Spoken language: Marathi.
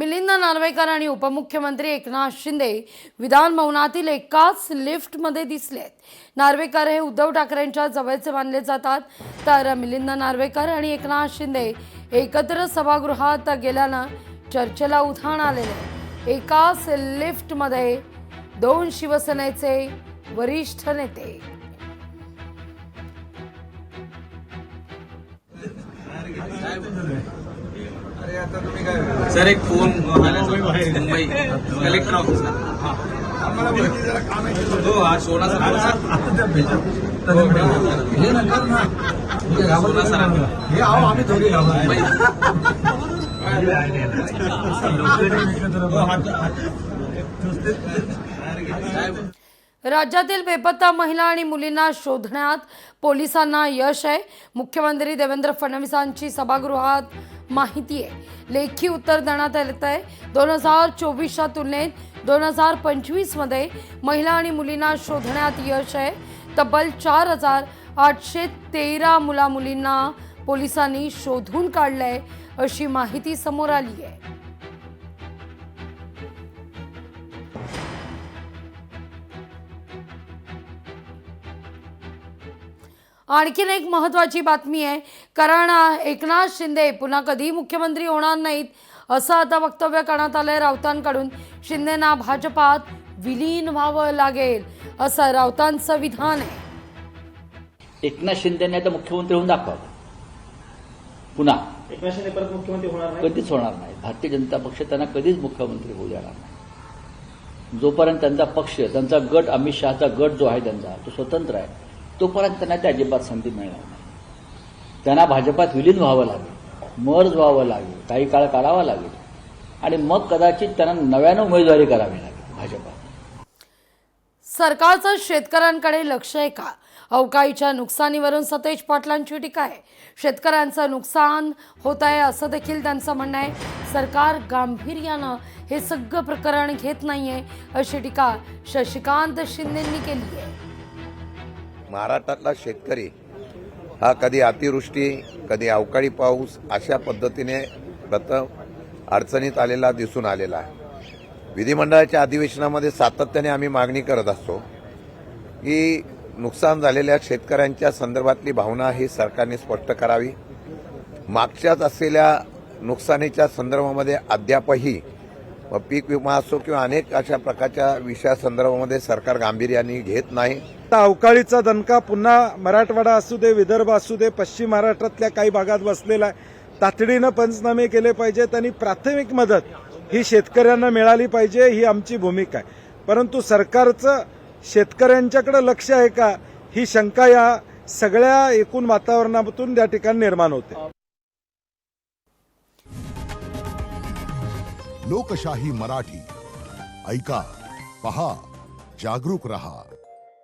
मिलिंद नार्वेकर आणि उपमुख्यमंत्री एकनाथ शिंदे विधान भवनातील एकाच लिफ्टमध्ये दिसलेत। नार्वेकर हे उद्धव ठाकरेंच्या जवळचे मानले जातात, तर मिलिंद नार्वेकर आणि एकनाथ शिंदे एकत्र सभागृहात गेल्यानं चर्चेला उधाण आलेले। एकाच लिफ्टमध्ये दोन शिवसेनेचे वरिष्ठ नेते। सर एक फोन मुंबई कलेक्टर ऑफिसला हो हा सोना सर सोना सर आम्ही थोडी राज्यातील बेपत्ता महिला आणि मुलींना शोधण्यात पोलिसांना यश आहे। मुख्यमंत्री देवेंद्र फडणवीसांची सभागृहात माहिती आहे। लेखी उत्तर देण्यात येत आहे। 2024च्या तुलनेत 2025 मध्ये महिला आणि मुलींना शोधण्यात यश आहे। तब्बल 4813 मुला मुलींना पोलिसांनी शोधून काढलंय, अशी माहिती समोर आली आहे। आणखीन एक महत्त्वाची बातमी आहे, कारण एकनाथ शिंदे पुन्हा कधी मुख्यमंत्री होणार नाहीत असं आता वक्तव्य करण्यात आलंय राऊतांकडून। शिंदेंना भाजपात विलीन व्हावं लागेल असं राऊतांचं विधान आहे। एकनाथ शिंदेने आता मुख्यमंत्री होऊन दाखवा पुन्हा। एकनाथ शिंदे परत मुख्यमंत्री होणार नाही, कधीच होणार नाही। भारतीय जनता पक्ष त्यांना कधीच मुख्यमंत्री होऊ देणार नाही। जोपर्यंत त्यांचा पक्ष, त्यांचा गट, अमित शहाचा गट जो आहे त्यांचा, तो स्वतंत्र आहे, तोपर्यंत त्यांना त्या अजिबात संधी मिळणार नाही। त्यांना भाजपात विलीन व्हावं लागेल, मर्ज व्हावं लागेल, काही काळ काढावा लागेल आणि मग कदाचित त्यांना नव्यानं उमेदवारी करावी लागेल भाजपात। सरकारचं शेतकऱ्यांकडे लक्ष आहे का? अवकाळीच्या नुकसानीवरून सतेज पाटलांची टीका आहे। शेतकऱ्यांचं नुकसान होत आहे असं देखील त्यांचं म्हणणं आहे। सरकार गांभीर्यानं हे सगळं प्रकरण घेत नाहीये, अशी टीका शशिकांत शिंदेंनी केली आहे। महाराष्ट्रातला शेतकरी हा कधी अतिवृष्टी, कधी अवकाळी पाऊस अशा पद्धतीने प्रथम अडचणीत आलेला दिसून आलेला आहे। विधिमंडळाच्या अधिवेशनामध्ये सातत्याने आम्ही मागणी करत असतो की नुकसान झालेल्या शेतकऱ्यांच्या संदर्भातली भावना ही सरकारने स्पष्ट करावी। मागच्याच असलेल्या नुकसानीच्या संदर्भामध्ये अद्यापही पीक विमा असो किंवा अनेक अशा प्रकारच्या विषयासंदर्भामध्ये सरकार गांभीर्याने घेत नाही। अवकाळीचा दणका पुन्हा मराठवाडा असू दे, विदर्भ असू दे, पश्चिम महाराष्ट्रातल्या काही भागात बसलेला आहे। तातडीनं पंचनामे केले पाहिजेत आणि प्राथमिक मदत ही शेतकऱ्यांना मिळाली पाहिजे, ही आमची भूमिका आहे। परंतु सरकारचं शेतकऱ्यांच्याकडे लक्ष आहे का, ही शंका या सगळ्या एकूण वातावरणातून त्या ठिकाणी निर्माण होते। लोकशाही मराठी ऐका, पहा, जागरूक रहा।